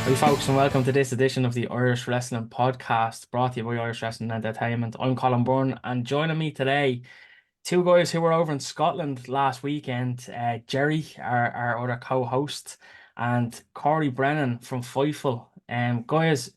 Hey folks, and welcome to this edition of the Irish Wrestling Podcast, brought to you by Irish Wrestling Entertainment. I'm Colin Byrne, and joining me today, two guys who were over in Scotland last weekend. Jerry, our other co-host, and Corey Brennan from Fightful. Guys,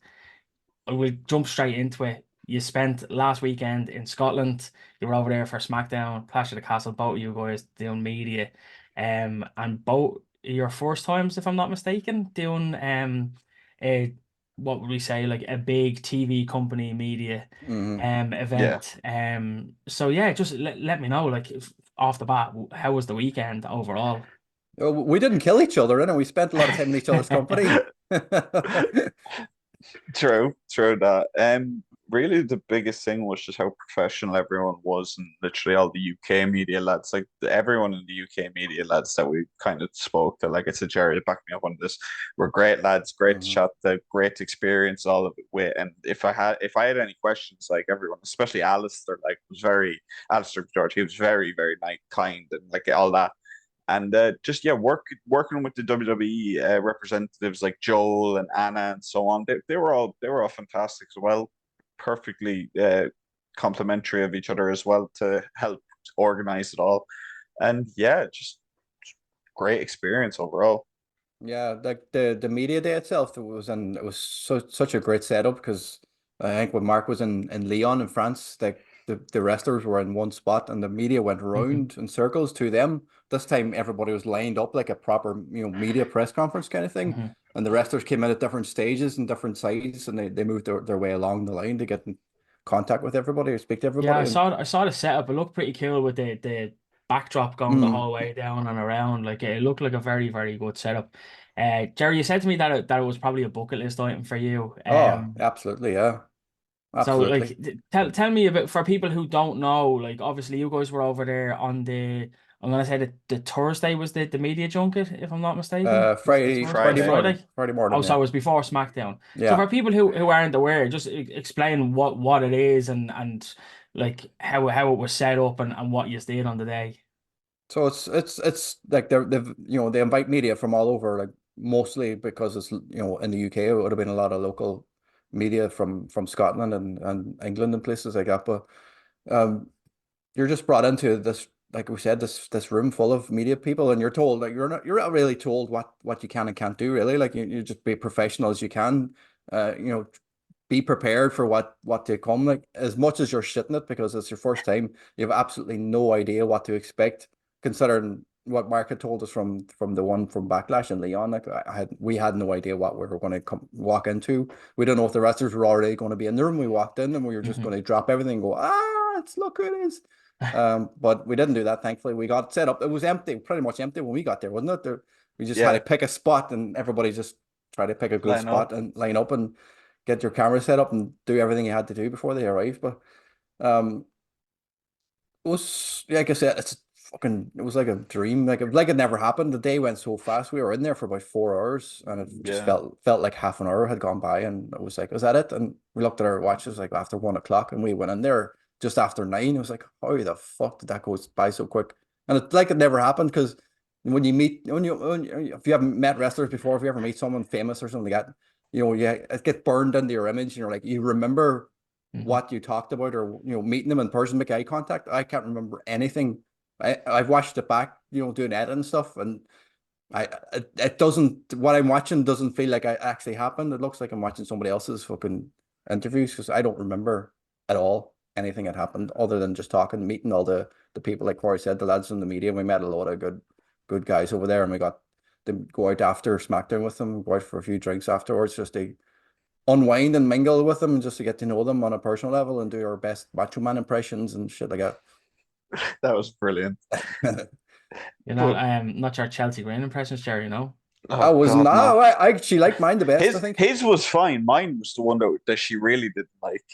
we'll jump straight into it. You spent last weekend in Scotland. You were over there for SmackDown, Clash of the Castle. Both of you guys doing media, and both your first times, if I'm not mistaken, doing a what would we say, like a big TV company media Yeah. event. So yeah, just let me know, like off the bat, how was the weekend overall? We didn't kill each other, and we spent a lot of time in each other's company. True that. Really the biggest thing was just how professional everyone was, and literally all the UK media lads, like everyone in the UK media lads that we kind of spoke to, like I said, Jerry, back me up on this, were great lads, great to Mhm. chat to, great to experience all of it with. And if I had any questions, like everyone, especially Alistair, like was very Alistair George, he was very, very nice, kind, and like all that. And just yeah, working with the WWE representatives like Joel and Anna and so on, they were all fantastic as well, perfectly complimentary of each other as well to help organize it all. And yeah, just great experience overall. Yeah, like the media day itself, it was such a great setup because I think when Mark was in Lyon in France, like the wrestlers were in one spot and the media went Mhm, around in circles to them. This time everybody was lined up like a proper, media press conference kind of thing. mhm. And the wrestlers came in at different stages and different sizes and they moved their way along the line to get in contact with everybody or speak to Yeah, everybody. And I saw the setup. It looked pretty cool with the backdrop going the mm, whole way down and around. Like it looked like a very, very good setup. Jerry, you said to me that it was probably a bucket list item for you. oh, absolutely, yeah. So like Absolutely. tell me a bit for people who don't know, like obviously you guys were over there on I'm gonna say that the Thursday was the media junket, if I'm not mistaken. Was the Thursday, Friday. Friday? Friday Oh, morning, so yeah. it was before SmackDown. So Yeah. for people who aren't aware, just explain what it is and like how it was set up and what you did on the day. So it's like they invite media from all over, like mostly because it's in the UK it would have been a lot of local media from Scotland and England and places like that. But um you're just brought into this, like we said, this room full of media people, and you're told like you're not really told what you can and can't do really. Like you just be professional as you can. Uh, you know, be prepared for what to come. Like as much as you're shitting it because it's your first time, you have absolutely no idea what to expect, considering what Mark had told us from the one from Backlash and Leon. Like we had no idea what we were going to walk into. We don't know if the wrestlers were already going to be in the room. We walked in and we were just Hmm. going to drop everything and go, it's look who it is. But we didn't do that. Thankfully, we got set up. It was empty, pretty much empty when we got there, wasn't it? We just had to Yeah, pick a spot, and everybody just tried to pick a good line up. spot and line up and get your camera set up and do everything you had to do before they arrived. But um, it was like I said, it was like a dream, like it never happened. The day went so fast. We were in there for about 4 hours, and it just Yeah. felt like half an hour had gone by, and it was like, was that it? And we looked at our watches like after 1 o'clock, and we went in there just after 9. It was like, how the fuck did that go by so quick? And it's like it never happened because if you haven't met wrestlers before, if you ever meet someone famous or something like that, it gets burned into your image, and you're like, you remember Hmm. what you talked about or meeting them in person, make eye contact. I can't remember anything. I've watched it back, doing editing and stuff, and it doesn't, what I'm watching doesn't feel like it actually happened. It looks like I'm watching somebody else's fucking interviews because I don't remember at all anything that happened other than just talking, meeting all the people, like Corey said, the lads in the media. We met a lot of good guys over there, and we got to go out after SmackDown with them, go out for a few drinks afterwards, just to unwind and mingle with them, just to get to know them on a personal level and do our best Macho Man impressions and shit like that. That was brilliant. You're But not your Chelsea Green impressions, Jerry, no? I oh was God, no, no. I actually like mine the best, I His think. his was fine. Mine was the one that she really didn't like.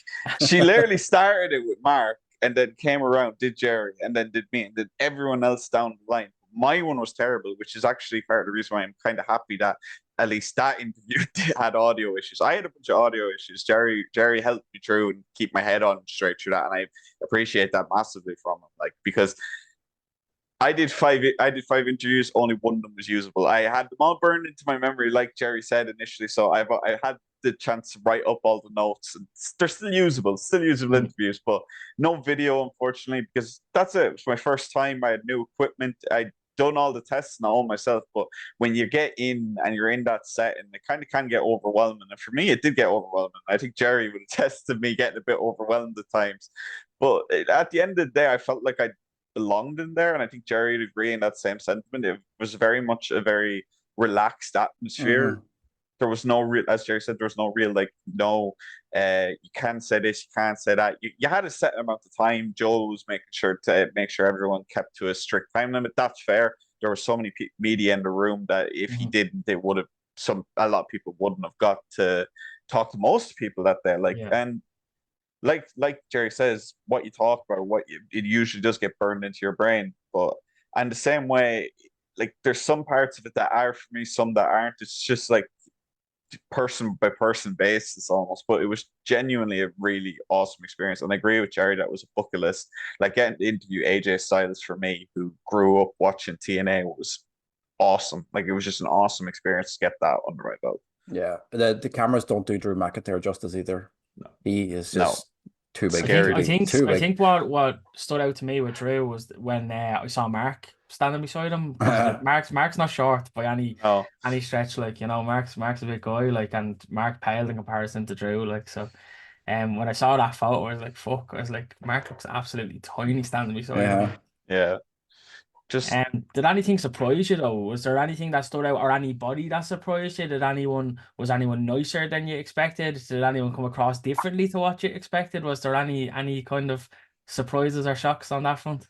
She literally started it with Mark and then came around, did Jerry, and then did me, and then everyone else down the line. My one was terrible, which is actually part of the reason why I'm kind of happy that at least that interview had audio issues. I had a bunch of audio issues. Jerry helped me through and keep my head on straight through that, and I appreciate that massively from him. Like because I did five interviews. Only one of them was usable. I had them all burned into my memory, like Jerry said initially. So I had the chance to write up all the notes, and they're still usable Mhm. interviews, but no video, unfortunately, because that's it. It was my first time. I had new equipment. I'd done all the tests and all myself, but when you get in and you're in that setting, it kind of can get overwhelming. And for me, it did get overwhelming. I think Jerry would attest to me getting a bit overwhelmed at times. But at the end of the day, I felt like I belonged in there, and I think Jerry would agree in that same sentiment. It was very much a very relaxed atmosphere. Hmm. There was no real, as Jerry said, there was no real like no, you can't say this, you can't say that. You had a set amount of time. Joel was making sure to make sure everyone kept to a strict time limit. That's fair. There were so many media in the room that if he Mhm. didn't, they would have a lot of people wouldn't have got to talk to most people that day. Like Yeah. and like Jerry says, what you talk about, it usually does get burned into your brain. But and the same way, like there's some parts of it that are for me, some that aren't. It's just like person by person basis almost. But it was genuinely a really awesome experience. And I agree with Jerry that was a bucket list. Like getting to interview AJ Styles for me, who grew up watching TNA, was awesome. Like it was just an awesome experience to get that under my belt. Yeah, the cameras don't do Drew McIntyre justice either. No, He is no, just too big scary to be dude. too I big. think what stood out to me with Drew was when I saw Mark standing beside him, because like Mark's not short by No, any stretch. Like, Mark's a big guy, like, and Mark paled in comparison to Drew. Like, so when I saw that photo, I was like, fuck. I was like, Mark looks absolutely tiny standing beside him. Yeah. Like, yeah, just did anything surprise you though? Was there anything that stood out, or anybody that surprised you? Was anyone nicer than you expected? Did anyone come across differently to what you expected? Was there any kind of surprises or shocks on that front?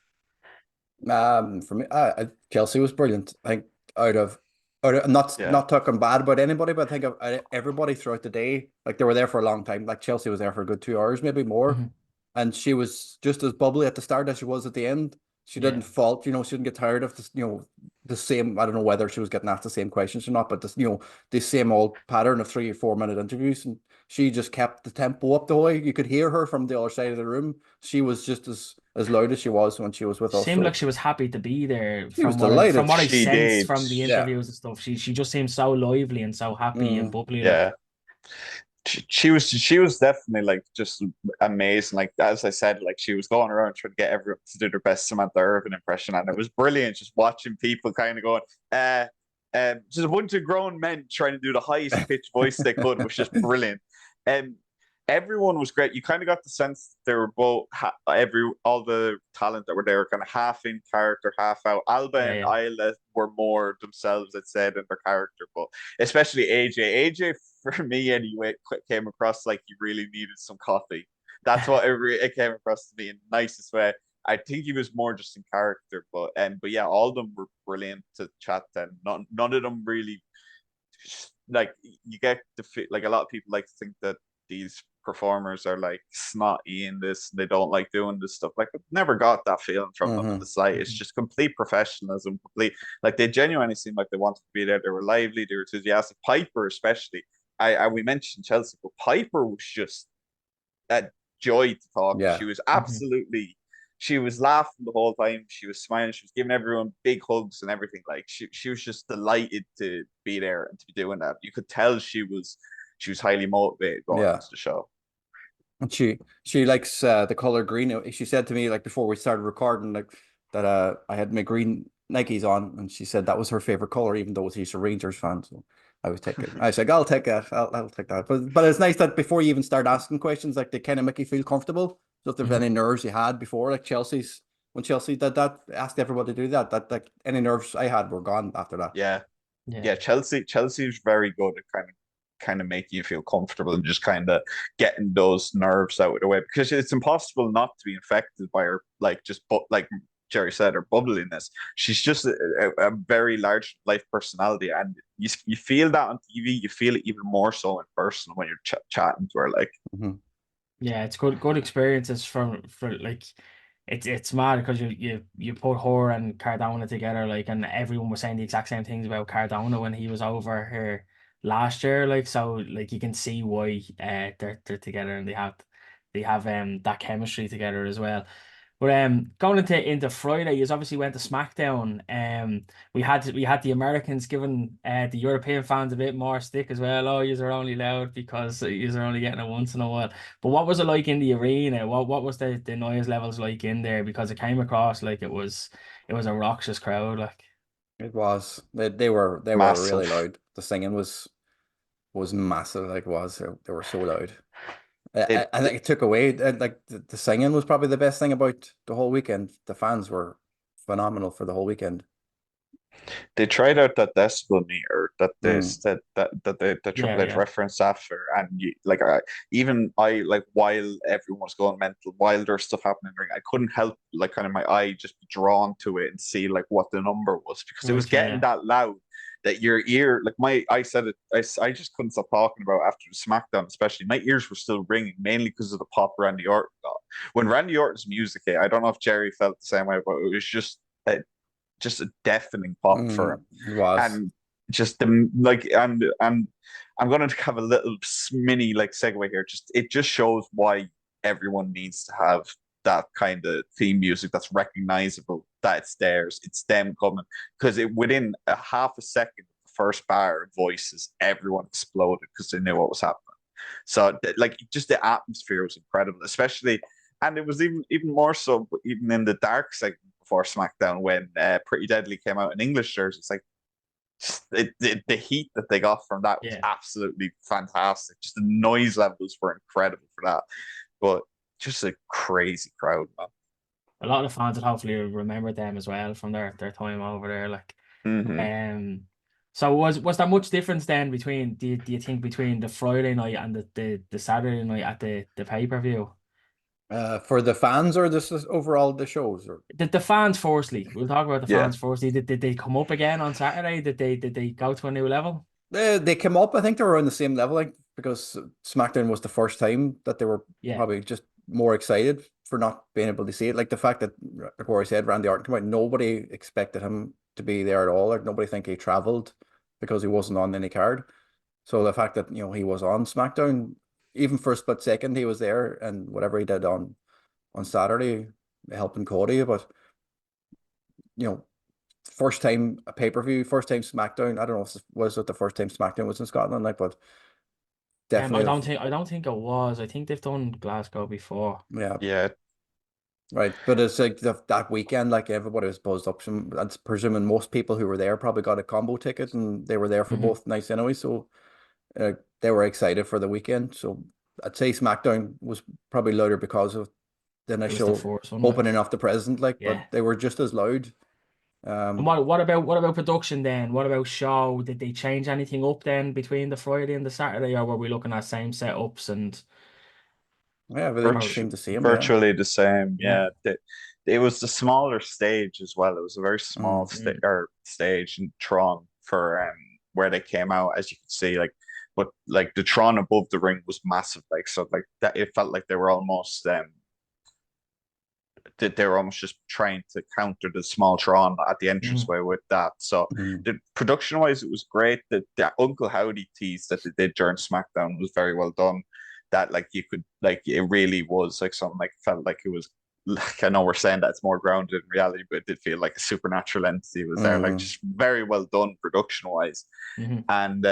For me, Chelsea was brilliant. I think out of yeah. not talking bad about anybody, but I think out of everybody throughout the day, like they were there for a long time. Like Chelsea was there for a good 2 hours, maybe more, Hmm. and she was just as bubbly at the start as she was at the end. She Yeah, didn't fault, she didn't get tired of this, the same. I don't know whether she was getting asked the same questions or not, but this, the same old pattern of 3 or 4 minute interviews, and she just kept the tempo up the way. You could hear her from the other side of the room. She was just as loud as she was when she was with us. seemed like So she was happy to be there. she was From delighted. what I She sensed did. from the Yeah. interviews and stuff, she just seemed so lively and so happy and Mm. bubbly. Like, Yeah. She was definitely like just amazing. Like as I said, like she was going around trying to get everyone to do their best Samantha Irvin impression, and it was brilliant just watching people kind of going, just a bunch of grown men trying to do the highest pitched voice they could was just brilliant. And everyone was great. You kind of got the sense that they were both all the talent that were there were kind of half in character, half out. Alba yeah, and yeah. Isla were more themselves, I'd said, in their character, but especially AJ. AJ for me anyway came across like he really needed some coffee. That's what it came across to me in the nicest way. I think he was more just in character, but yeah, all of them were brilliant to chat. And none of them really like you get the like a lot of people like to think that these performers are like snotty in this and they don't like doing this stuff. Like I've never got that feeling from them in the Hmm. site. It's Mhm. just complete professionalism, complete like they genuinely seemed like they wanted to be there. They were lively, they were enthusiastic. Piper especially. I we mentioned Chelsea, but Piper was just a joy to talk to. Yeah. She was Mhm. absolutely she was laughing the whole time. She was smiling. She was giving everyone big hugs and everything. Like she was just delighted to be there and to be doing that. You could tell she was highly motivated going Yeah. into the show. And she likes the color green. She said to me like before we started recording like that I had my green Nikes on, and she said that was her favorite color, even though she's a Rangers fan. So I was taking. I said I'll take that. I'll take that. But it's nice that before you even start asking questions, like they kind of make you feel comfortable. So if there's Mhm. any nerves you had before, like Chelsea's when Chelsea did that, asked everybody to do that. That like any nerves I had were gone after that. Yeah, Yeah. yeah. Chelsea's very good at kind of making you feel comfortable and just kind of getting those nerves out of the way because it's impossible not to be infected by her like just but like Jerry said her bubbliness. She's just a very large life personality, and you feel that on TV. You feel it even more so in person when you're chatting to her. Like, Mhm. Yeah, it's good experiences for like it's mad because you put her and Cardona together, like, and everyone was saying the exact same things about Cardona when he was over here last year, like, so like you can see why they're together and they have that chemistry together as well. But going into Friday, you obviously went to SmackDown. We had the Americans giving the European fans a bit more stick as well. Oh, yous are only loud because yous are only getting it once in a while. But what was it like in the arena? What was the noise levels like in there? Because it came across like it was a raucous crowd. Like, It was. They were really Massive. loud. The singing was massive. Like it was. They were so loud. They I think it took away like the singing was probably the best thing about the whole weekend. The fans were phenomenal for the whole weekend. they tried out that decibel meter that they Mm. said that the yeah, Triple H yeah, referenced after, and like even I like while everyone was going mental, while there's stuff happening, in the ring, I couldn't help like kind of my eye just be drawn to it and see like what the number was because it was okay, getting yeah. that loud that your ear, like my, I said it, I just couldn't stop talking about it after the SmackDown, especially my ears were still ringing mainly because of the pop Randy Orton got. When Randy Orton's music hit, I don't know if Jerry felt the same way, but it was just a deafening pop for him, It was. and just the like, and I'm gonna have a little mini like segue here. Just it just shows why everyone needs to have that kind of theme music that's recognizable, that it's theirs, it's them coming, because it within a half a second, the first bar of voices, everyone exploded because they knew what was happening. So like just the atmosphere was incredible, especially, and it was even more so even in the dark segment before SmackDown when Pretty Deadly came out in English jerseys. It's like the heat that they got from that was Yeah. absolutely fantastic. Just the noise levels were incredible for that, but just a crazy crowd, man. A lot of the fans would hopefully remember them as well from their time over there. Like, Hmm. um, so was there much difference then between do you think between the Friday night and the Saturday night at the pay-per-view? For the fans or this is overall the shows or The fans firstly. We'll talk about the Yeah, fans firstly. Did they come up again on Saturday? Did they go to a new level? they came up. I think they were on the same level, like because SmackDown was the first time that they were Yeah. probably just more excited for not being able to see it. Like the fact that, like Corey said, Randy Orton came out, nobody expected him to be there at all. Like nobody think he traveled because he wasn't on any card. So the fact that he was on SmackDown, even for a split second, he was there, and whatever he did on Saturday, helping Cody, but you know, first time a pay-per-view, first time SmackDown. I don't know if was it the first time SmackDown was in Scotland, like, but I definitely, don't think it was. I think they've done Glasgow before. yeah, yeah. right. But it's like that weekend, like everybody was buzzed up. Some, I'm presuming most people who were there probably got a combo ticket, and they were there for Hmm. both nights anyway. So they were excited for the weekend. So I'd say SmackDown was probably louder because of the It was the initial first one, like, opening of the present, like, yeah. but they were just as loud. And Um, what about production then? What about show? Did they change anything up then between the Friday and the Saturday, or were we looking at same setups and yeah, everything or seemed the same. Yeah. Virtually the same. yeah? Yeah, it was the smaller stage as well. It was a very small Mm. sta Mm. or stage in Tron for where they came out, as you can see. Like, but like the Tron above the ring was massive. Like, so like that, it felt like they were almost that they were almost just trying to counter the small Tron at the Mm. entranceway with that. So Mm. the production wise, it was great. The Uncle Howdy tease that they did during SmackDown was very well done. That like you could like it really was like something like felt like it was like I know we're saying that it's more grounded in reality, but it did feel like a supernatural entity was there. Like Mm. just very well done production wise. Hmm. And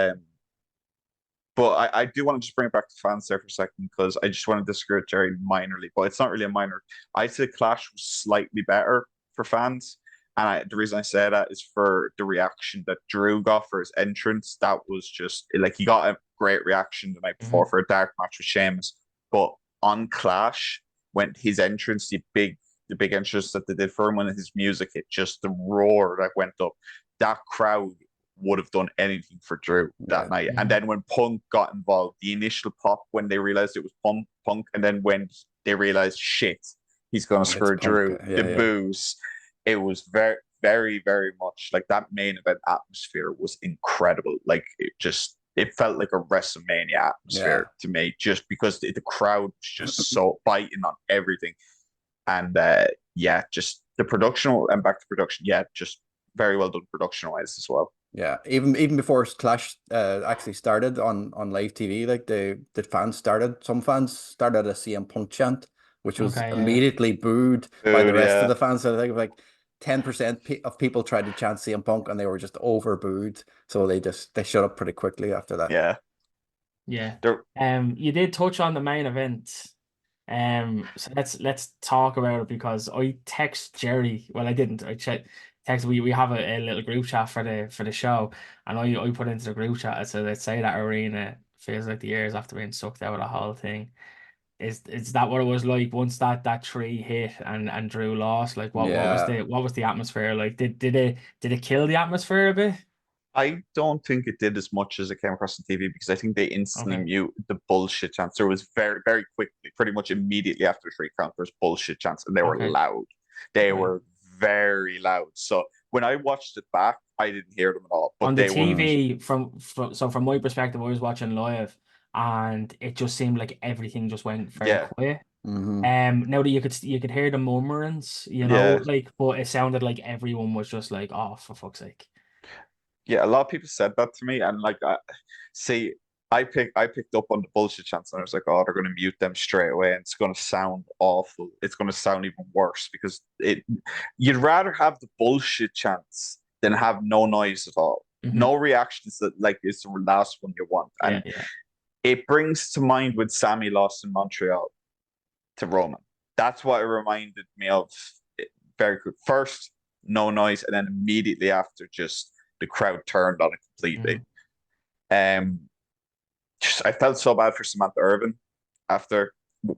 but I do want to just bring it back to fans there for a second because I just want to disagree with Jerry minorly, but it's not really a minor. I say Clash was slightly better for fans. And the reason I say that is for the reaction that Drew got for his entrance. That was just like he got a great reaction the night before Hmm. for a dark match with Sheamus. But on Clash, when his entrance, the big entrance that they did for him, when his music hit, just the roar that went up, that crowd would have done anything for Drew that Yeah. night. And Hmm. then when Punk got involved, the initial pop when they realized it was Punk, and then when they realized shit, he's gonna It's screw Punk. Drew, the Yeah, yeah. boos, it was very, very, very much like that main event atmosphere was incredible. Like it felt like a WrestleMania Yeah. atmosphere to me, just because the crowd was just so biting on everything. And yeah, just the production and back to production, yeah, just very well done production wise as well. Yeah. Even before Clash actually started on live TV, like the fans started, some fans started a CM Punk chant which was Okay, yeah. immediately booed by the Dude, rest of yeah. the fans. So I think like 10% of people tried to chant CM Punk, and they were just over booed. So they shut up pretty quickly after that. Yeah. Yeah. There, You did touch on the main event. So let's talk about it because I text Jerry. Well, I didn't. I text. We have a little group chat for the show, and I put into the group chat. I said, let's say that arena feels like the years after being sucked out of the whole thing. Is that what it was like once that tree hit and Drew lost? Like Yeah. what was the atmosphere like? Did it kill the atmosphere a bit? I don't think it did as much as it came across on TV because I think they instantly Okay. mute the bullshit chants. There was very, very quickly, pretty much immediately after the 3 count, there's bullshit chants, and they were Okay. loud. They Right. were very loud. So when I watched it back, I didn't hear them at all, On but the they were. TV, from my perspective, I was watching live, and it just seemed like everything just went very Yeah, quiet. Hmm. Now that you could hear the murmurings, yeah, like, but it sounded like everyone was just like, "Oh, for fuck's sake!" yeah. A lot of people said that to me, and like, see, I picked up on the bullshit chants, and I was like, oh, they're going to mute them straight away, and it's going to sound awful. It's going to sound even worse because you'd rather have the bullshit chants than have no noise at all, Hmm. no reactions that like is the last one you want, Yeah, and yeah. it brings to mind when Sammy lost in Montreal to Roman. That's what it reminded me of. Very quick. First, no noise, and then immediately after, just the crowd turned on it completely. Hmm. Um, I felt so bad for Samantha Irvin after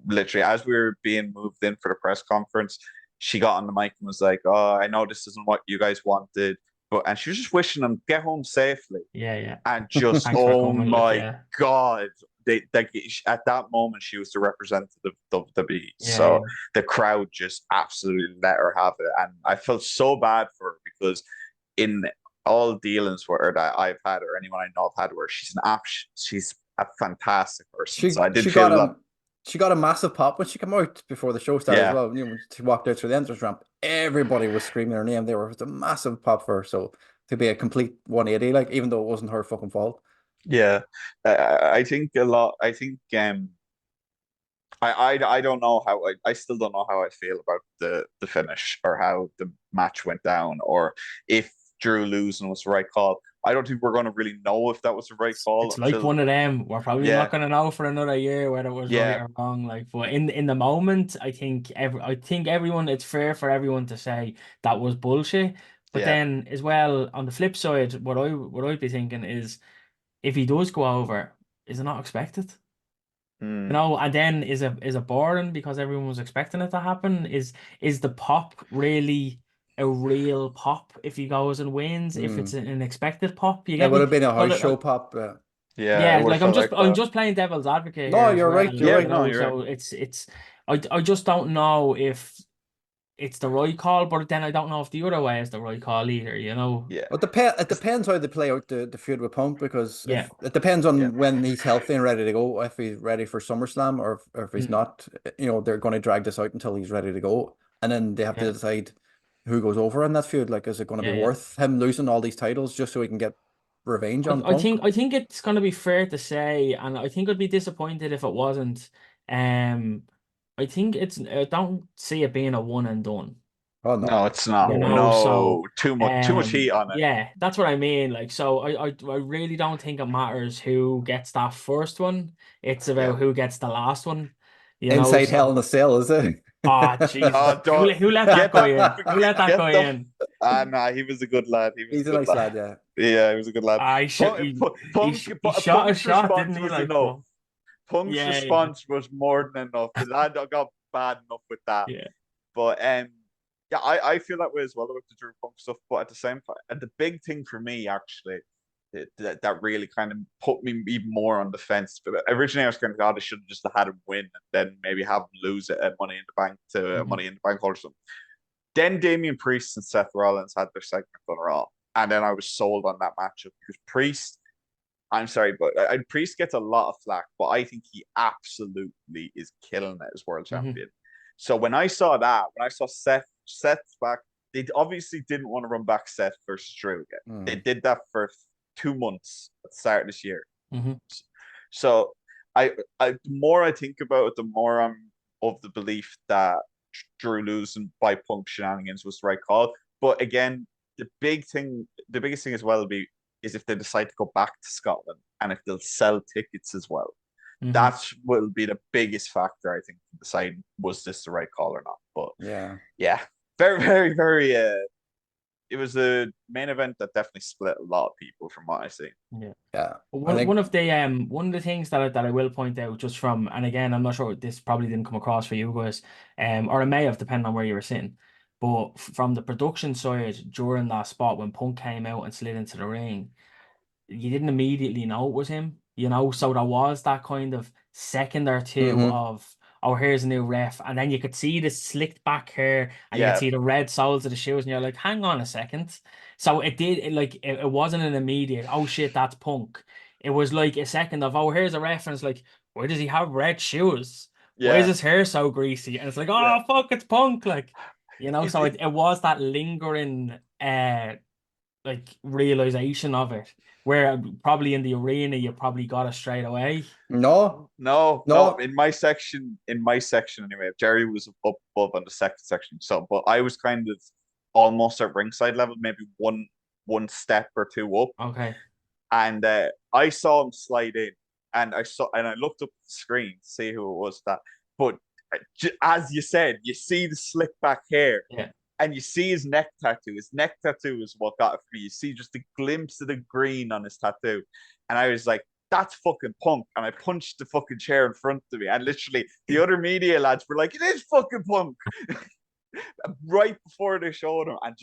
literally as we were being moved in for the press conference. She got on the mic and was like, "Oh, I know this isn't what you guys wanted, but," and she was just wishing them get home safely. Yeah, yeah. And just, Thanks for oh coming. Like, my yeah, God, they like at that moment she was the representative of WWE. yeah, yeah. So the crowd just absolutely let her have it, and I felt so bad for her because in all dealings with her that I've had or anyone I know have had where she's a fantastic person. So She I did she got feel that. a massive pop when she came out before the show started as Yeah, well. When she walked out through the entrance ramp, everybody was screaming her name. It was a massive pop for her. So to be a complete 180, like even though it wasn't her fucking fault. yeah. I think a lot. I think I don't know how I still don't know how I feel about the finish or how the match went down or if Drew losing was the right call. I don't think we're going to really know if that was the right call It's like until. one of them. We're probably not Yeah, gonna know for another year whether it was right yeah, or wrong. Like, but in the moment, I think everyone. It's fair for everyone to say that was bullshit. But yeah. then as well, on the flip side, what I'd be thinking is if he does go over, is it not expected? Hmm. And then is it boring because everyone was expecting it to happen? Is the pop really a real pop if he goes and wins? If it's Mm. an expected pop, you It get would me? have been a So house like, show pop. Yeah, it yeah, would have like felt like I'm that. just playing devil's advocate No, here as you're well, right. You're Yeah, right. no, you're right. So I just don't know if it's the right call, but then I don't know if the other way is the right call either. Yeah, Well, it depends how they play out the feud with Punk because Yeah. if it depends yeah, on when he's healthy and ready to go, if he's ready for SummerSlam or if he's Mm, not, they're going to drag this out until he's ready to go, and then they have yeah, to decide who goes over in that feud. Like, is it going to be yeah, yeah. worth him losing all these titles just so he can get revenge I, on I Punk? think I think it's gonna be fair to say, and I think I'd be disappointed if it wasn't. Um, I don't see it being a one and done. Oh no, no, it's not. no way. So No, too much heat on it. yeah, that's what I mean. Like, so I really don't think it matters who gets that first one. It's Yeah. about who gets the last one. Inside Hell So in a Cell, is it? Jesus, Oh, don't who let that get guy that. in? Who let that Get guy the. in? Ah, nah, he was a good lad. He was a He's a good nice lad. lad, yeah. Yeah, he was a good lad. I should he he shot a Punk's shot, response didn't he? was Like, enough. but Punk's yeah, yeah, response was more than enough. The lad got bad enough with that. yeah. But yeah, I feel that way as well about the Drew Punk stuff. But at the same time, and the big thing for me actually that really kind of put me even more on the fence. But originally, I was kind of God, I should have just had him win and then maybe have him lose it at Money in the Bank to Mhm. Money in the Bank or something. Then Damian Priest and Seth Rollins had their segment on Raw, and then I was sold on that matchup because Priest. I'm sorry, but Priest gets a lot of flack, but I think he absolutely is killing it as world Mhm. champion. So when I saw that, when I saw Seth's back, they obviously didn't want to run back Seth versus Drew again. They Mm. did that for 2 months at the start of this year. Mhm. So the more I think about it, the more I'm of the belief that Drew losing by Punk shenanigans was the right call. But again, the biggest thing as well will be is if they decide to go back to Scotland and if they'll sell tickets as well. That will be the biggest factor, I think, to decide was this the right call or not. But yeah, very, very, very. It was a main event that definitely split a lot of people from what I see. Yeah. One of the things that I will point out just from, and again, I'm not sure this probably didn't come across for you guys, or it may have depending on where you were sitting, but from the production side during that spot when Punk came out and slid into the ring, you didn't immediately know it was him, so there was that kind of second or two of, oh, here's a new ref, and then you could see the slicked back hair and you could see the red soles of the shoes, and you're like, hang on a second. So it wasn't an immediate, oh shit, that's Punk. It was like a second of, oh, here's a ref, and it's like, why does he have red shoes? Why is his hair so greasy? And it's like, oh fuck, it's Punk, so it was that lingering like realization of it, where probably in the arena you probably got it straight away. No. In my section anyway. Jerry was above on the second section, so but I was kind of almost at ringside level, maybe one step or two up. Okay. And I saw him slide in, and I looked up at the screen to see who it was that. But as you said, you see the slick back hair. Yeah. And you see his neck tattoo. His neck tattoo is what got it for me. You see just a glimpse of the green on his tattoo. And I was like, that's fucking Punk. And I punched the fucking chair in front of me. And literally, the other media lads were like, it is fucking Punk. Right before they showed him. And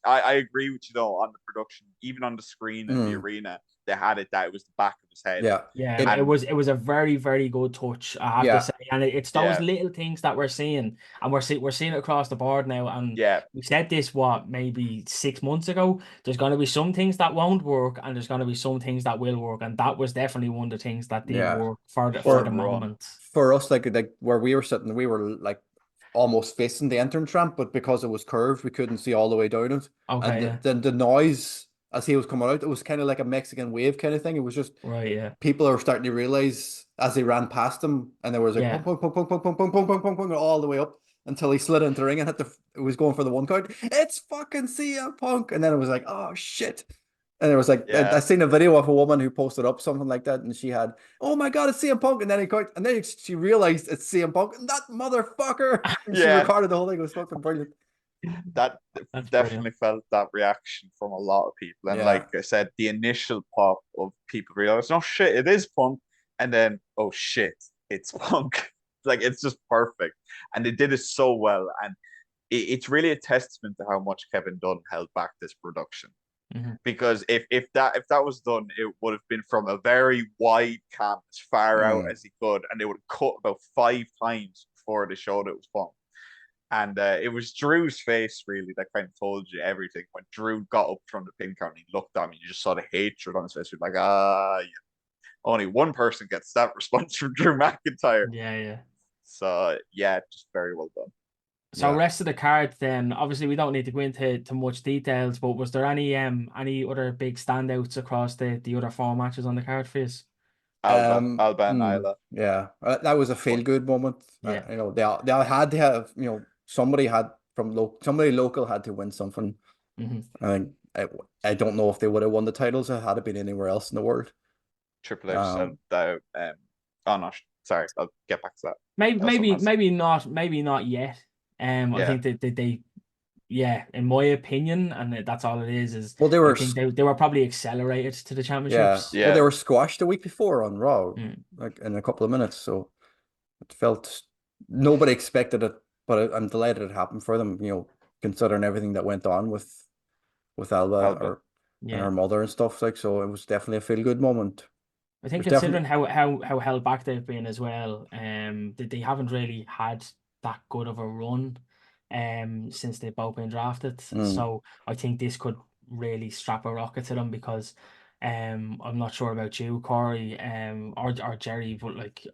I agree with you, though, on the production, even on the screen in the arena, they had it that it was the back of his head. Yeah, it was a very, very good touch, I have to say, and it's those little things that we're seeing, and we're seeing it across the board now. And we said this maybe 6 months ago. There's going to be some things that won't work, and there's going to be some things that will work, and that was definitely one of the things that did work for the moment. For us, like where we were sitting, we were like almost facing the entrance ramp, but because it was curved, we couldn't see all the way down it. Okay, and the noise as he was coming out, it was kind of like a Mexican wave kind of thing. It was just people are starting to realize as he ran past him, and there was like punk, punk, punk, punk, punk, punk, punk, punk, punk, punk, all the way up until he slid into the ring and it was going for the 1 count. It's fucking CM Punk, and then it was like, oh shit. And it was like I seen a video of a woman who posted up something like that, and she had, oh my god, it's CM Punk, and then she realized it's CM Punk, and that motherfucker. And she recorded the whole thing. It was fucking brilliant. That's definitely felt that reaction from a lot of people, and like I said, the initial pop of people realize, no shit, it is Punk, and then oh shit, it's Punk. Like it's just perfect, and they did it so well, and it's really a testament to how much Kevin Dunn held back this production. Because if that was done, it would have been from a very wide cam as far out as he could, and they would have cut about 5 times before they showed it was Punk. And it was Drew's face really that kind of told you everything. When Drew got up from the pin count and he looked at me, you just saw the hatred on his face. You're like, only one person gets that response from Drew McIntyre. Yeah. So just very well done. So rest of the card then, obviously we don't need to go into much details, but was there any other big standouts across the other 4 matches on the card for you? Alba and Isla. Yeah, that was a feel-good moment. Yeah. They all had to have, somebody local had to win something. I think I don't know if they would have won the titles had it been anywhere else in the world. Triple H said that. Oh no, sorry, I'll get back to that. Maybe not yet. I think that they in my opinion, and that's all it is well, I think they were probably accelerated to the championships. Well, they were squashed the week before on Raw, like in a couple of minutes, so it felt nobody expected it, but I'm delighted it happened for them, considering everything that went on with Alba. And her mother and stuff, like, so it was definitely a feel-good moment. I think considering how held back they've been as well, they haven't really had that good of a run since they've both been drafted. So I think this could really strap a rocket to them, because I'm not sure about you, Corey, or Jerry, but like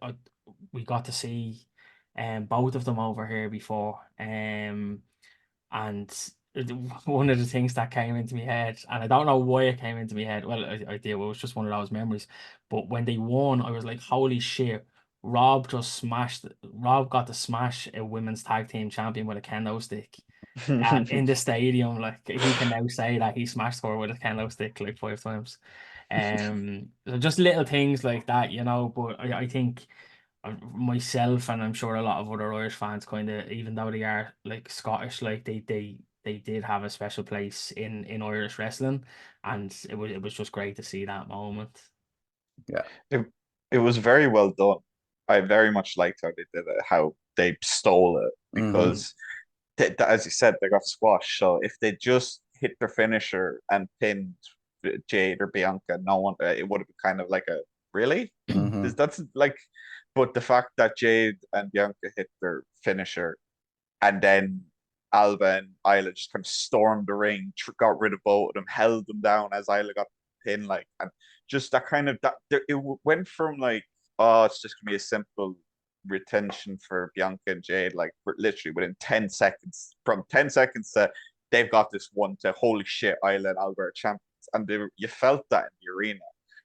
we got to see both of them over here before. And one of the things that came into my head, and I don't know why it came into my head, well, I did, it was just one of those memories, but when they won, I was like, holy shit, Rob got to smash a women's tag team champion with a kendo stick in the stadium. Like, he can now say that he smashed her with a kendo stick like 5 times. So just little things like that, but I think myself, and I'm sure a lot of other Irish fans, kind of, even though they are like Scottish, like they did have a special place in Irish wrestling, and it was just great to see that moment. Yeah. It was very well done. I very much liked how they did it, how they stole it, because as you said, they got squashed. So if they just hit their finisher and pinned Jade or Bianca, no one, it would have been kind of like a really. That's like, but the fact that Jade and Bianca hit their finisher, and then Alba and Isla just kind of stormed the ring, got rid of both of them, held them down as Isla got pinned, like, and just that kind of it went from like, oh, it's just gonna be a simple retention for Bianca and Jade, like, literally within 10 seconds, from 10 seconds to they've got this one, to holy shit, Isla and Alba are champions, and you felt that in the arena,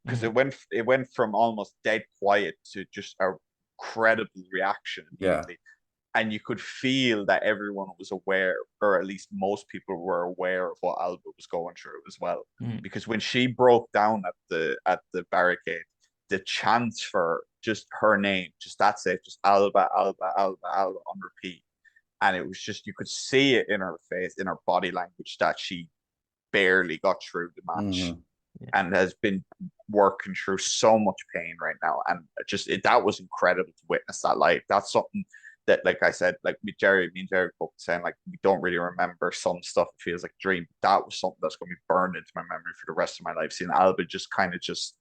because it went from almost dead quiet to just a credible reaction immediately. And you could feel that everyone was aware, or at least most people were aware of what Alba was going through as well. Because when she broke down at the barricade, the chants for just her name, just that's it, just Alba, Alba, Alba, Alba on repeat. And it was just, you could see it in her face, in her body language, that she barely got through the match and has been working through so much pain right now. And that was incredible to witness that live. That's something that, like I said, like me and Jerry both saying, like, we don't really remember some stuff. It feels like a dream. That was something that's going to be burned into my memory for the rest of my life. Seeing Alba just kind of just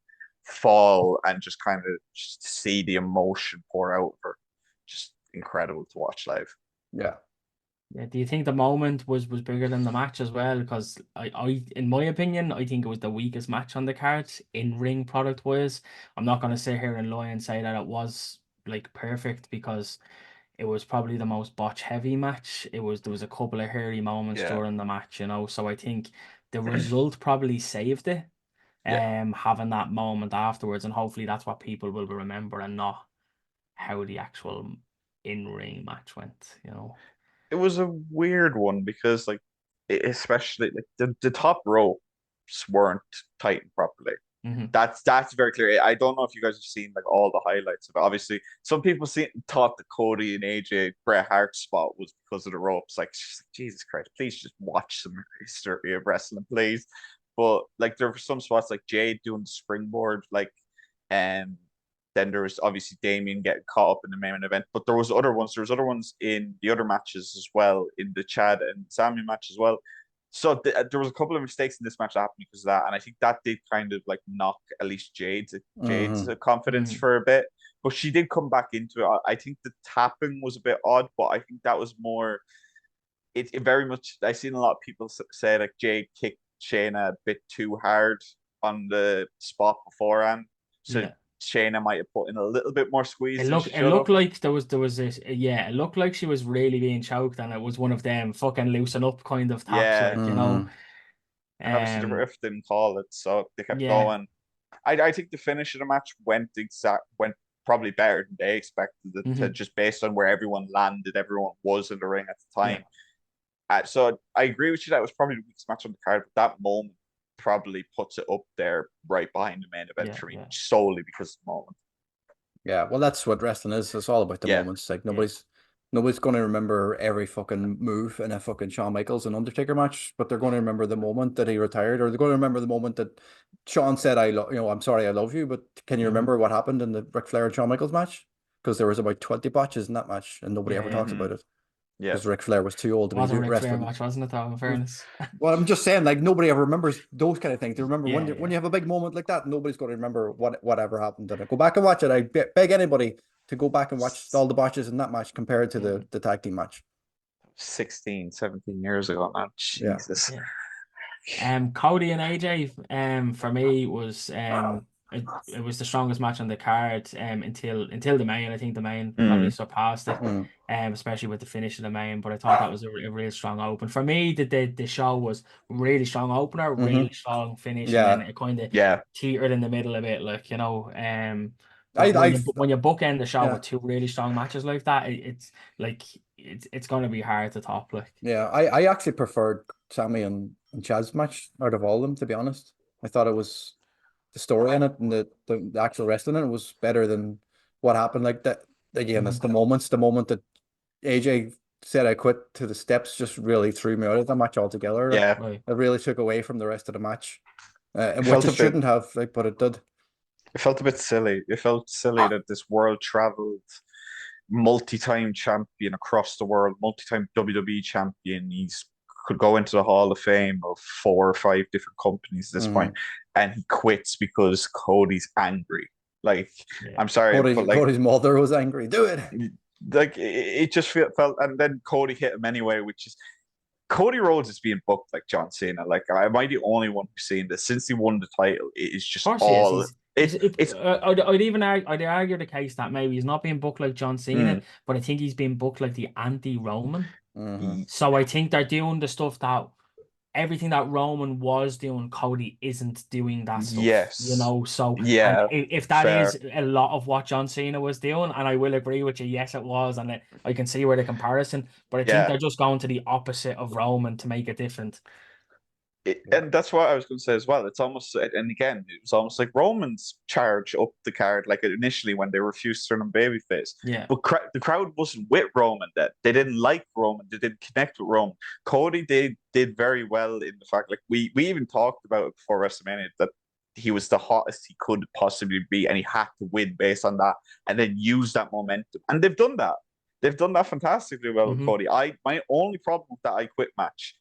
fall and just kind of just see the emotion pour out of her. Just incredible to watch live. Yeah. Yeah, do you think the moment was bigger than the match as well? Because in my opinion, I think it was the weakest match on the card in ring product wise. I'm not gonna sit here and lie and say that it was like perfect, because it was probably the most botch heavy match. There was a couple of hairy moments during the match, so I think the result probably saved it. Having that moment afterwards, and hopefully that's what people will remember, and not how the actual in-ring match went. It was a weird one because, like, especially like the top ropes weren't tightened properly. That's very clear. I don't know if you guys have seen like all the highlights of it. Obviously, some people thought the Cody and AJ Bret Hart spot was because of the ropes. Like, Jesus Christ, please just watch some history of wrestling, please. But like, there were some spots like Jade doing the springboard, like, um, then there was obviously Damien getting caught up in the main event. But there was other ones. There was other ones in the other matches as well, in the Chad and Sammy match as well. So there was a couple of mistakes in this match that happened because of that, and I think that did kind of like knock at least Jade's confidence for a bit. But she did come back into it. I think the tapping was a bit odd, but I think that was more. It very much. I've seen a lot of people say like Jade kicked Shayna a bit too hard on the spot beforehand, so Shayna might have put in a little bit more squeeze. It looked like there was this, it looked like she was really being choked, and it was one of them fucking loosen up kind of taps, And obviously the ref didn't call it, so they kept going. I think the finish of the match went probably better than they expected it to, just based on where everyone landed, everyone was in the ring at the time. So I agree with you that it was probably the weakest match on the card, but that moment probably puts it up there right behind the main event for me, solely because of the moment. Yeah, well, that's what wrestling is. It's all about the moments. Like, nobody's going to remember every fucking move in a fucking Shawn Michaels and Undertaker match, but they're going to remember the moment that he retired, or they're going to remember the moment that Shawn said, I'm sorry, I love you, but can you remember what happened in the Ric Flair and Shawn Michaels match? Because there was about 20 botches in that match, and nobody ever talks about it. Because Ric Flair was too old to be wrestling. Ric Flair match, wasn't it, though, in fairness? Well, I'm just saying, like, nobody ever remembers those kind of things. They remember when you have a big moment like that, nobody's going to remember whatever happened in it. Go back and watch it. I beg anybody to go back and watch all the botches in that match compared to the tag team match. 16, 17 years ago, man. Jesus. Cody and AJ, for me was it was the strongest match on the card until the main. I think the main probably surpassed it, especially with the finish of the main. But I thought that was a real strong open. For me, the show was really strong opener, really strong finish, and then it kind of teetered in the middle a bit, like, I When you bookend the show yeah. with two really strong matches like that, it's like it's going to be hard to top. Like, Yeah, I actually preferred Sammy and Chaz's match out of all of them, to be honest. I thought it was the story in it and the actual wrestling in it was better than what happened. Like that again, it's the moment that AJ said I quit to the steps just really threw me out of the match altogether. Like Yeah, right. it really took away from the rest of the match, it which felt it a bit. shouldn't have, like, but it did. It felt a bit silly. It felt silly that this world traveled multi-time champion across the world, multi-time WWE champion. He's could go into the Hall of Fame of 4 or 5 different companies at this point, Mhm. and he quits because Cody's angry. Like, Yeah. I'm sorry, but like, Cody's mother was angry. Do it. it just felt, and then Cody hit him anyway, which is Cody Rhodes is being booked like John Cena. Like, am I the only one who's seen this? Since he won the title, it is Of just course he is. all it's I'd argue the case that maybe he's not being booked like John Cena, mm, but I think he's being booked like the anti-Roman. Hmm. So I think they're doing the stuff that everything that Roman was doing, Cody isn't doing that stuff, you yes, know. So, and yeah, if that fair. is a lot of what John Cena was doing, and I will agree with you, yes, it was, and I can see where the comparison, but I think Yeah, they're just going to the opposite of Roman to make it different. Yeah. and that's what I was going to say as well. It's almost, and again, it was almost like Roman's charge up the card, like initially when they refused to turn him babyface. Yeah. But the crowd wasn't with Roman. That they didn't like Roman. They didn't connect with Roman. Cody did very well in the fact, like we even talked about it before WrestleMania, that he was the hottest he could possibly be, and he had to win based on that, and then use that momentum. And they've done that. They've done that fantastically well with Hmm. Cody. My only problem with that I Quit match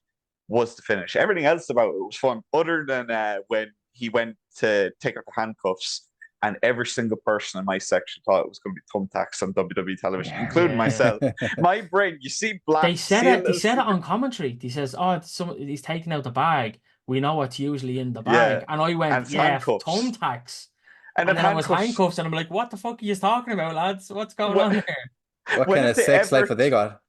was the finish. Everything else about it was fun, other than when he went to take out the handcuffs, and every single person in my section thought it was going to be thumbtacks on WWE television, including Yeah. myself. My brain, you see black, They you said see a it. They little said it figure. on commentary. He says, "Oh, he's taking out the bag. We know what's usually in the Yeah, bag." And I and went, it's "Yeah, handcuffs. thumbtacks." And then And then I was handcuffs. handcuffs, and I'm like, "What the fuck are you talking about, lads? What's going When, on there?" What when kind have of they sex life ever have they got?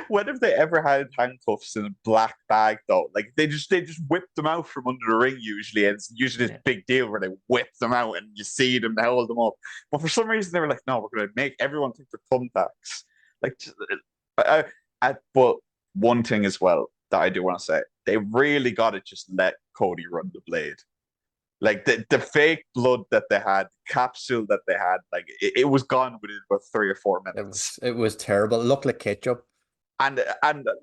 when have they ever had handcuffs in a black bag though? Like they just whip them out from under the ring usually, and it's usually this Yeah. big deal where they whip them out and you see them, they hold them up. But for some reason they were like, no, we're gonna make everyone think they're thumbtacks. Like, but one thing as well that I do want to say, they really got to just let Cody run the blade. Like the fake blood that they had, the capsule that they had, like it was gone within about 3 or 4 minutes. It was terrible. It looked like ketchup. And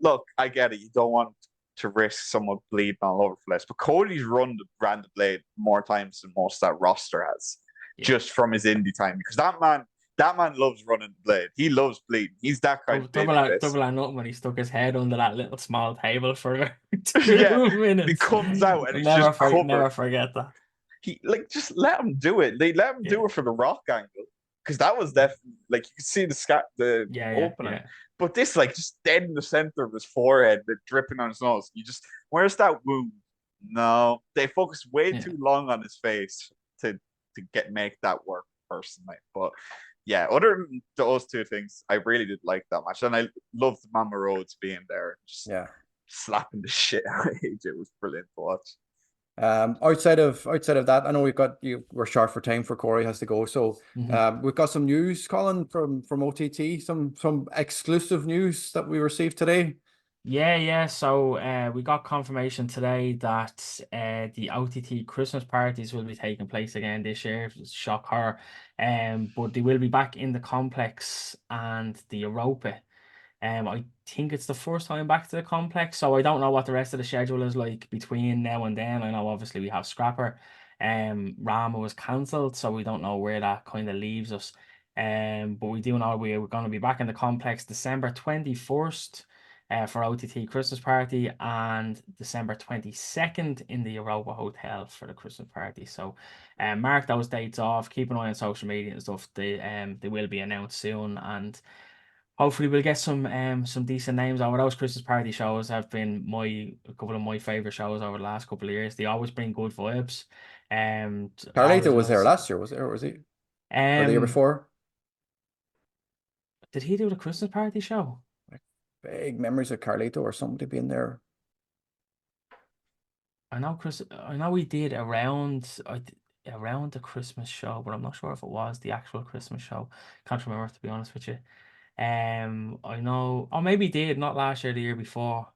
look, I get it. You don't want to risk someone bleeding all over the place, but Cody's ran the blade more times than most that roster has, Yeah. just from his indie time. Because that man loves running the blade. He loves bleeding. He's that kind of baby face. Double or nothing when he stuck his head under that little small table for 2 Yeah, and he minutes. comes out and he's just covered. Never forget that. He like just let him do it. They let him Yeah. do it for the Rock angle because that was definitely like you could see the Yeah. opening. But this like just dead in the center of his forehead, the dripping on his nose. You just where's that wound? No, they focus way Yeah. too long on his face to make that work personally. But yeah, other than those two things, I really did like that match, and I loved Mama Rhodes being there, just Yeah. slapping the shit out of AJ. It was brilliant to watch. Outside of that, I know we're short for time for Corey has to go. So Mhm. we've got some news, Colin, from OTT, some exclusive news that we received today. Yeah. So we got confirmation today that the OTT Christmas parties will be taking place again this year. Shock horror. But they will be back in the complex and the Europa. I think it's the first time back to the complex, so I don't know what the rest of the schedule is like between now and then. I know obviously we have Scrapper. Rama was cancelled, so we don't know where that kind of leaves us. But we do know we're going to be back in the complex December 21st for OTT Christmas party, and December 22nd in the Europa Hotel for the Christmas party. So mark those dates off, keep an eye on social media and stuff. They will be announced soon, and hopefully we'll get some decent names over those Christmas party shows. Have been a couple of my favorite shows over the last couple of years. They always bring good vibes. I always Carlito was love there last year, was it, or was he, or the year um before? did he do the Christmas party show? Like, vague memories of Carlito or somebody being there. I know he did around around the Christmas show, but I'm not sure if it was the actual Christmas show. Can't remember, to be honest with you. I know, or maybe did, not last year, the year before.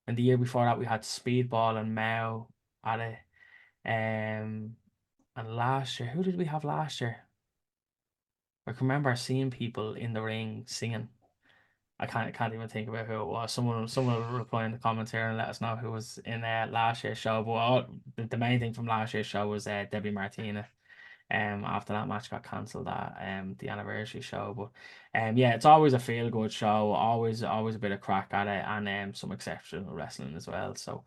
And the year before that, we had Speedball and Mao at it. Um, and last year, who did we have last year? I can remember seeing people in the ring singing. I can't even think about who it was. Someone will reply in the comments here and let us know who was in last year's show. But the main thing from last year's show was Debbie Martina. After that match got cancelled at the anniversary show. But yeah, it's always a feel good show, always a bit of crack at it, and some exceptional wrestling as well. So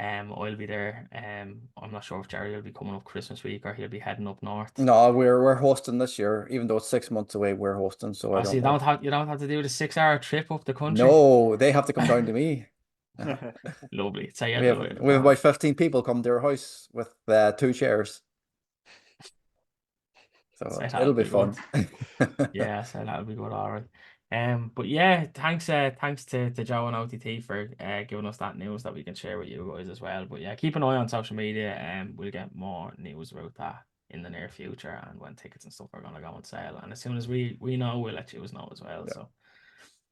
I'll be there. I'm not sure if Jerry will be coming up Christmas week or he'll be heading up north. No, we're hosting this year, even though it's 6 months away. We're hosting, so I Oh, so don't know. you don't have to do the 6 hour trip up the country. No, they have to come down to me. Lovely. Say We have about 15 people come to our house with 2 chairs, so Say it'll that'll be be good. fun. Yeah, so that'll be good, all right. But yeah, thanks to Joe and OTT for giving us that news that we can share with you guys as well. But yeah, keep an eye on social media, and we'll get more news about that in the near future and when tickets and stuff are gonna go on sale. And as soon as we know, we'll let you know as well. Yeah. So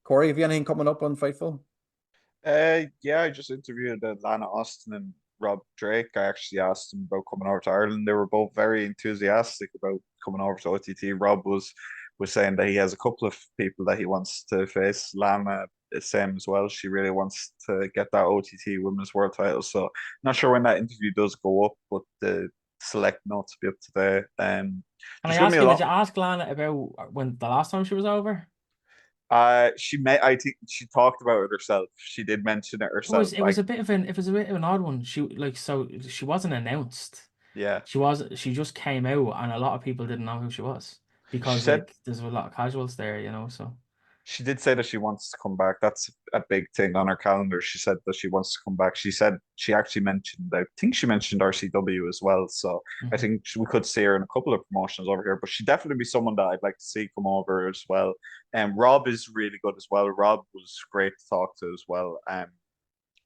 Corey, have you anything coming up on Fightful? Yeah, I just interviewed Lana Austin and Rob Drake. I actually asked them about coming over to Ireland. They were both very enthusiastic about coming over to OTT. Rob was saying that he has a couple of people that he wants to face. Lana is same as well. She really wants to get that OTT Women's World Title. So not sure when that interview does go up, but the select notes be up today. can I There's going to ask be a you, did lot. you ask Lana about when the last time she was over? She may. I think she talked about it herself. She did mention it herself. It was a bit of an odd one. She wasn't announced. Yeah. She just came out, and a lot of people didn't know who she was She because said like there's a lot of casuals there, so she did say that she wants to come back. That's a big thing on her calendar. She said that she wants to come back. She said she actually mentioned, I think she mentioned RCW as well. So I Mhm. think we could see her in a couple of promotions over here, but she'd definitely be someone that I'd like to see come over as well. And Rob is really good as well. Rob was great to talk to as well.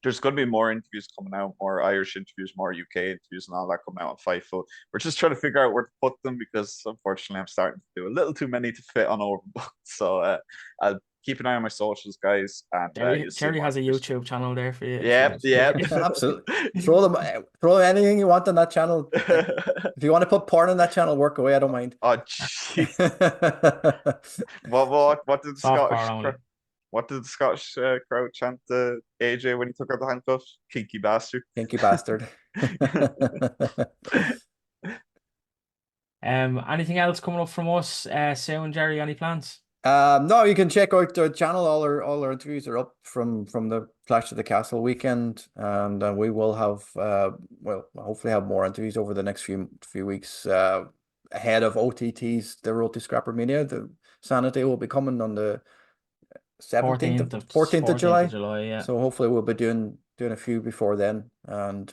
There's going to be more interviews coming out, more Irish interviews, more UK interviews, and all that coming out on Fightful. We're just trying to figure out where to put them because unfortunately I'm starting to do a little too many to fit on Overbooked. So I'll keep an eye on my socials, guys, and you'll see Jerry more has a interviews. YouTube channel there for you if Yep, yep. Absolutely. Throw anything you want on that channel. If you want to put porn on that channel, work away. I don't mind. Oh, jeez. What did the softcore Scottish only. what did the Scottish crowd chant to AJ when he took out the handcuffs? Kinky bastard. Kinky bastard. Anything else coming up from us soon, Jerry? Any plans? No, you can check out the channel. All our interviews are up from the Clash of the Castle weekend, and we will have well, hopefully have more interviews over the next few weeks ahead of OTT's the Road to Scrapper Mania. The Sanity will be coming on the 17th 14th of 14th of July. July, yeah. So hopefully we'll be doing a few before then, and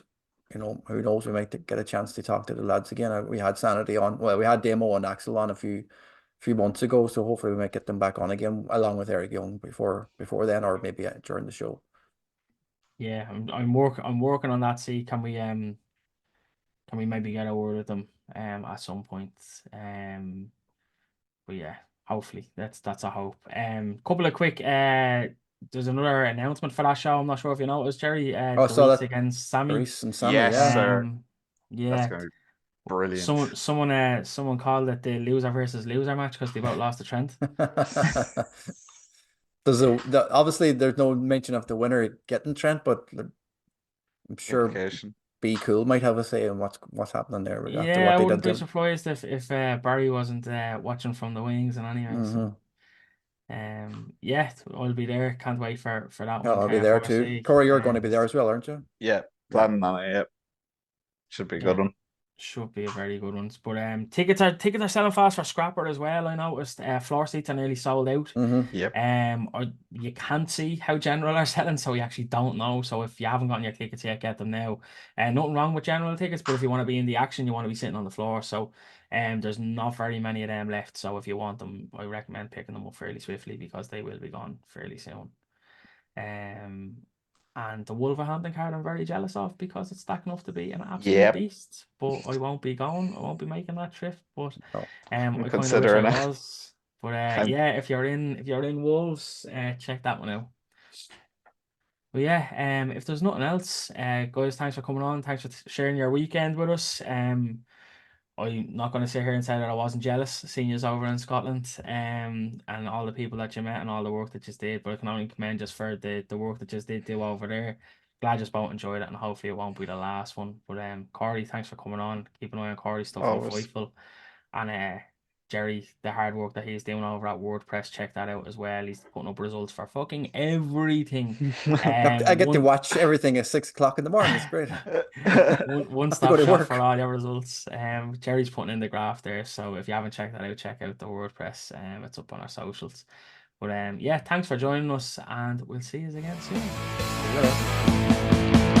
who knows, we might get a chance to talk to the lads again. We had Sanity on, well, we had Demo and Axel on a few months ago, so hopefully we might get them back on again along with Eric Young before then, or maybe during the show. Yeah, I'm working on that. See, can we maybe get a word with them at some point? But yeah, hopefully that's a hope. Couple of quick there's another announcement for that show. I'm not sure if you noticed, Jerry. Oh, so Doris that against Sammy. Reese and Sammy, Yes, yeah. sir. That's Yeah. gonna be brilliant. Someone called it the loser versus loser match because they both lost to Trent. Obviously there's no mention of the winner getting Trent, but I'm sure Implication. Be Cool might have a say in what's happening there after Yeah, what I they wouldn't did be to him. surprised if Barry wasn't watching from the wings and anyway. So yeah, I'll be there. Can't wait for that one. I'll be there too. KFRC. Corey, you're going to be there as well, aren't you? Yeah, Yeah. planning on it. Yep. Should be a good Yeah. one. Should be a very good one. But tickets are selling fast for Scrapper as well. I noticed floor seats are nearly sold out. Yep. Or you can't see how general are selling, so you actually don't know. So if you haven't gotten your tickets yet, get them now. Nothing wrong with general tickets, but if you want to be in the action, you want to be sitting on the floor. So there's not very many of them left. So if you want them, I recommend picking them up fairly swiftly because they will be gone fairly soon. And the Wolverhampton card I'm very jealous of because it's stacking up to be an absolute Yep. beast. But I won't be going. I won't be making that trip. But No. I kind of wish I Considering it. was. But I'm- yeah, if you're in Wolves, check that one out. But yeah, if there's nothing else, guys, thanks for coming on. Thanks for sharing your weekend with us. I'm not going to sit here and say that I wasn't jealous seeing you over in Scotland, and all the people that you met and all the work that you did. But I can only commend just for the work that you did do over there. Glad you both enjoyed it, and hopefully it won't be the last one. But Corey, thanks for coming on. Keep an eye on Corey's stuff on Always. Fightful, and Jerry, the hard work that he's doing over at WordPress, check that out as well. He's putting up results for fucking everything. I get to One watch everything at 6 o'clock in the morning. It's great. one Have to go stop to shop for work. all your results. Jerry's putting in the graph there, so if you haven't checked that out, check out the WordPress. It's up on our socials. But yeah, thanks for joining us, and we'll see you again soon. Yeah.